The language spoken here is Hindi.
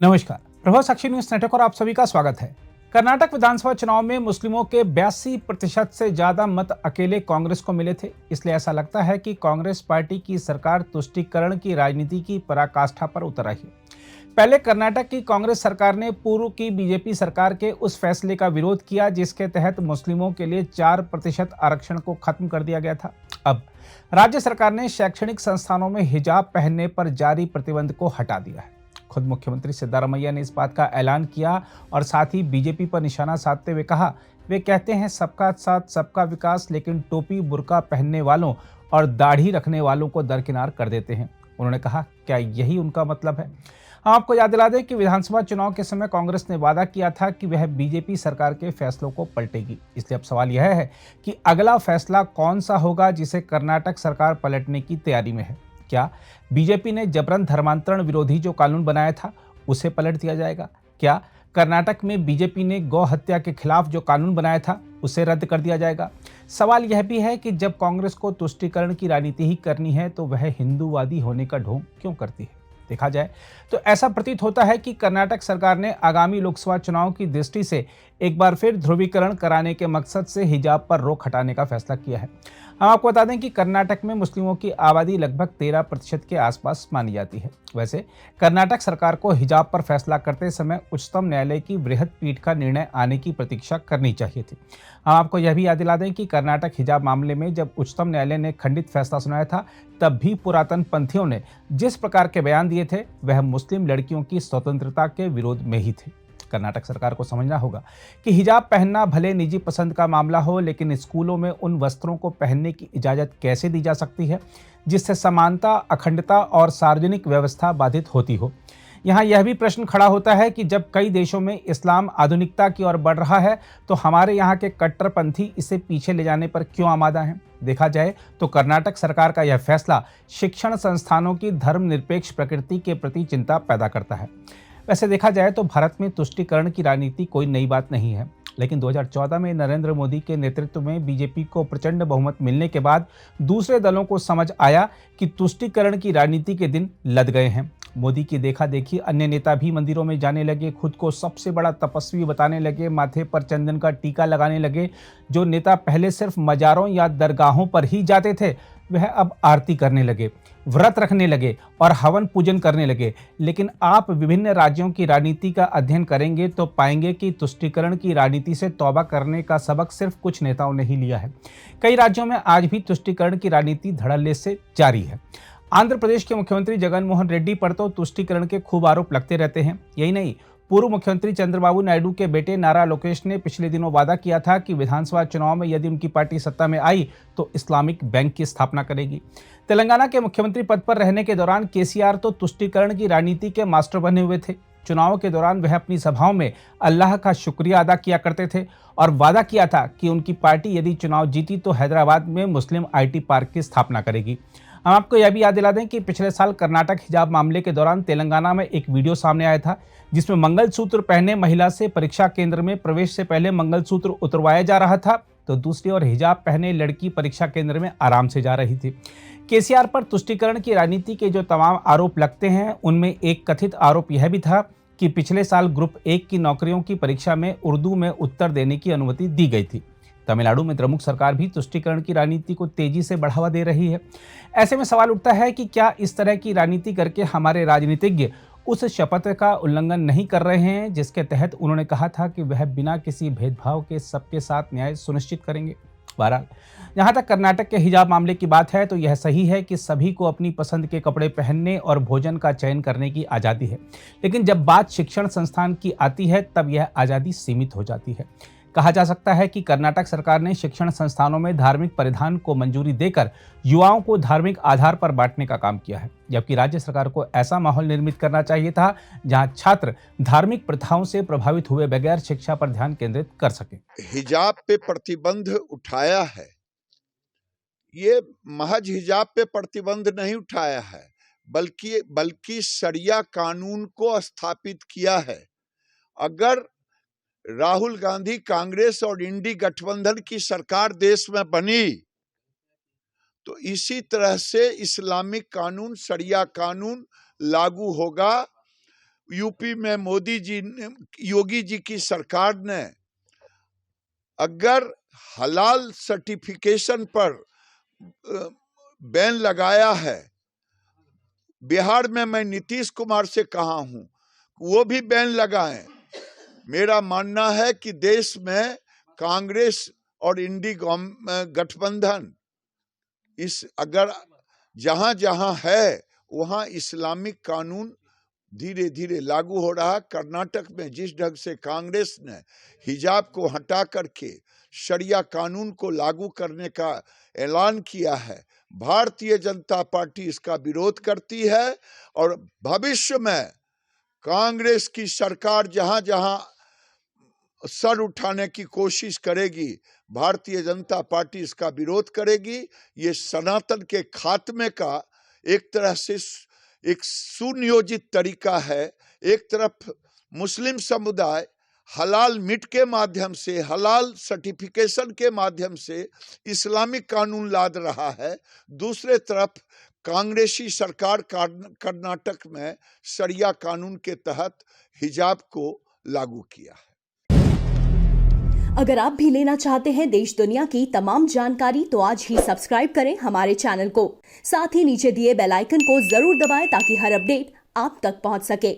नमस्कार, प्रभाव साक्षी न्यूज नेटवर्क और आप सभी का स्वागत है। कर्नाटक विधानसभा चुनाव में मुस्लिमों के 82% से ज्यादा मत अकेले कांग्रेस को मिले थे। इसलिए ऐसा लगता है कि कांग्रेस पार्टी की सरकार तुष्टीकरण की राजनीति की पराकाष्ठा पर उतर रही है। पहले कर्नाटक की कांग्रेस सरकार ने पूर्व की बीजेपी सरकार के उस फैसले का विरोध किया जिसके तहत मुस्लिमों के लिए 4% आरक्षण को खत्म कर दिया गया था। अब राज्य सरकार ने शैक्षणिक संस्थानों में हिजाब पहनने पर जारी प्रतिबंध को हटा दिया है। खुद मुख्यमंत्री सिद्धारमैया ने इस बात का ऐलान किया और साथ ही बीजेपी पर निशाना साधते हुए कहा, वे कहते हैं सबका साथ सबका विकास, लेकिन टोपी बुर्का पहनने वालों और दाढ़ी रखने वालों को दरकिनार कर देते हैं। उन्होंने कहा, क्या यही उनका मतलब है? हम आपको याद दिला दें कि विधानसभा चुनाव के समय कांग्रेस ने वादा किया था कि वह बीजेपी सरकार के फैसलों को पलटेगी। इसलिए अब सवाल यह है कि अगला फैसला कौन सा होगा जिसे कर्नाटक सरकार पलटने की तैयारी में है। क्या बीजेपी ने जबरन धर्मांतरण विरोधी जो कानून बनाया था उसे पलट दिया जाएगा? क्या कर्नाटक में बीजेपी ने गौ हत्या के खिलाफ जो कानून बनाया था उसे रद्द कर दिया जाएगा? सवाल यह भी है कि जब कांग्रेस को तुष्टीकरण की राजनीति ही करनी है तो वह हिंदूवादी होने का ढोंग क्यों करती है? देखा जाए तो ऐसा प्रतीत होता है कि कर्नाटक सरकार ने आगामी लोकसभा चुनाव की दृष्टि से एक बार फिर ध्रुवीकरण कराने के मकसद से हिजाब पर रोक हटाने का फैसला किया है। हम आपको बता दें कि कर्नाटक में मुस्लिमों की आबादी लगभग 13% के आसपास मानी जाती है। वैसे कर्नाटक सरकार को हिजाब पर फैसला करते समय उच्चतम न्यायालय की वृहद पीठ का निर्णय आने की प्रतीक्षा करनी चाहिए थी। हम आपको यह भी याद दिला दें कि कर्नाटक हिजाब मामले में जब उच्चतम न्यायालय ने खंडित फैसला सुनाया था, तब भी पुरातन पंथियों ने जिस प्रकार के बयान दिए थे वह मुस्लिम लड़कियों की स्वतंत्रता के विरोध में ही थे। कर्नाटक सरकार को समझना होगा कि हिजाब पहनना भले निजी पसंद का मामला हो, लेकिन स्कूलों में उन वस्त्रों को पहनने की इजाजत कैसे दी जा सकती है जिससे समानता, अखंडता और सार्वजनिक व्यवस्था बाधित होती हो। यहाँ यह भी प्रश्न खड़ा होता है कि जब कई देशों में इस्लाम आधुनिकता की ओर बढ़ रहा है तो हमारे यहाँ के कट्टरपंथी इसे पीछे ले जाने पर क्यों आमादा हैं? देखा जाए तो कर्नाटक सरकार का यह फैसला शिक्षण संस्थानों की धर्मनिरपेक्ष प्रकृति के प्रति चिंता पैदा करता है। वैसे देखा जाए तो भारत में तुष्टीकरण की राजनीति कोई नई बात नहीं है, लेकिन 2014 में नरेंद्र मोदी के नेतृत्व में बीजेपी को प्रचंड बहुमत मिलने के बाद दूसरे दलों को समझ आया कि तुष्टीकरण की राजनीति के दिन लद गए हैं। मोदी की देखा देखी अन्य नेता भी मंदिरों में जाने लगे, खुद को सबसे बड़ा तपस्वी बताने लगे, माथे पर चंदन का टीका लगाने लगे। जो नेता पहले सिर्फ मजारों या दरगाहों पर ही जाते थे वह अब आरती करने लगे, व्रत रखने लगे और हवन पूजन करने लगे। लेकिन आप विभिन्न राज्यों की राजनीति का अध्ययन करेंगे तो पाएंगे कि तुष्टीकरण की राजनीति से तौबा करने का सबक सिर्फ कुछ नेताओं ने ही लिया है। कई राज्यों में आज भी तुष्टीकरण की राजनीति धड़ल्ले से जारी है। आंध्र प्रदेश के मुख्यमंत्री जगन मोहन रेड्डी पर तो तुष्टीकरण के खूब आरोप लगते रहते हैं। यही नहीं, पूर्व मुख्यमंत्री चंद्रबाबू नायडू के बेटे नारा लोकेश ने पिछले दिनों वादा किया था कि विधानसभा चुनाव में यदि उनकी पार्टी सत्ता में आई तो इस्लामिक बैंक की स्थापना करेगी। तेलंगाना के मुख्यमंत्री पद पर रहने के दौरान केसीआर तो तुष्टीकरण की राजनीति के मास्टर बने हुए थे। चुनाव के दौरान वह अपनी सभाओं में अल्लाह का शुक्रिया अदा किया करते थे और वादा किया था कि उनकी पार्टी यदि चुनाव जीती तो हैदराबाद में मुस्लिम IT पार्क की स्थापना करेगी। हम आपको यह भी याद दिला दें कि पिछले साल कर्नाटक हिजाब मामले के दौरान तेलंगाना में एक वीडियो सामने आया था जिसमें मंगलसूत्र पहने महिला से परीक्षा केंद्र में प्रवेश से पहले मंगलसूत्र उतरवाया जा रहा था, तो दूसरी ओर हिजाब पहने लड़की परीक्षा केंद्र में आराम से जा रही थी। केसीआर पर तुष्टीकरण की राजनीति के जो तमाम आरोप लगते हैं उनमें एक कथित आरोप यह भी था कि पिछले साल ग्रुप 1 की नौकरियों की परीक्षा में उर्दू में उत्तर देने की अनुमति दी गई थी। तमिलनाडु में द्रमुक सरकार भी तुष्टीकरण की राजनीति को तेजी से बढ़ावा दे रही है। ऐसे में सवाल उठता है कि क्या इस तरह की राजनीति करके हमारे राजनीतिज्ञ उस शपथ का उल्लंघन नहीं कर रहे हैं जिसके तहत उन्होंने कहा था कि वह बिना किसी भेदभाव के सबके साथ न्याय सुनिश्चित करेंगे? बहरहाल, जहां तक कर्नाटक के हिजाब मामले की बात है तो यह सही है कि सभी को अपनी पसंद के कपड़े पहनने और भोजन का चयन करने की आज़ादी है, लेकिन जब बात शिक्षण संस्थान की आती है तब यह आज़ादी सीमित हो जाती है। कहा जा सकता है कि कर्नाटक सरकार ने शिक्षण संस्थानों में धार्मिक परिधान को मंजूरी देकर युवाओं को धार्मिक आधार पर बांटने का काम किया है, जबकि राज्य सरकार को ऐसा माहौल निर्मित करना चाहिए था जहां छात्र धार्मिक प्रथाओं से प्रभावित हुए बगैर शिक्षा पर ध्यान केंद्रित कर सके। हिजाब पे प्रतिबंध उठाया है, ये महज हिजाब पे प्रतिबंध नहीं उठाया है बल्कि शरिया कानून को स्थापित किया है। अगर राहुल गांधी कांग्रेस और इंडी गठबंधन की सरकार देश में बनी तो इसी तरह से इस्लामिक कानून, शरिया कानून लागू होगा। यूपी में मोदी जी ने, योगी जी की सरकार ने अगर हलाल सर्टिफिकेशन पर बैन लगाया है, बिहार में मैं नीतीश कुमार से कहा हूं वो भी बैन लगाएं। मेरा मानना है कि देश में कांग्रेस और इंडी गठबंधन इस अगर जहां जहां है वहां इस्लामिक कानून धीरे धीरे लागू हो रहा है। कर्नाटक में जिस ढंग से कांग्रेस ने हिजाब को हटा करके शरिया कानून को लागू करने का ऐलान किया है, भारतीय जनता पार्टी इसका विरोध करती है और भविष्य में कांग्रेस की सरकार जहां जहां सर उठाने की कोशिश करेगी, भारतीय जनता पार्टी इसका विरोध करेगी। ये सनातन के खात्मे का एक तरह से एक सुनियोजित तरीका है। एक तरफ मुस्लिम समुदाय हलाल मीट के माध्यम से, हलाल सर्टिफिकेशन के माध्यम से इस्लामिक कानून लाद रहा है, दूसरे तरफ कांग्रेसी सरकार कर्नाटक में शरिया कानून के तहत हिजाब को लागू किया है। अगर आप भी लेना चाहते हैं देश दुनिया की तमाम जानकारी तो आज ही सब्सक्राइब करें हमारे चैनल को। साथ ही नीचे दिए बेल आइकन को जरूर दबाएं ताकि हर अपडेट आप तक पहुंच सके।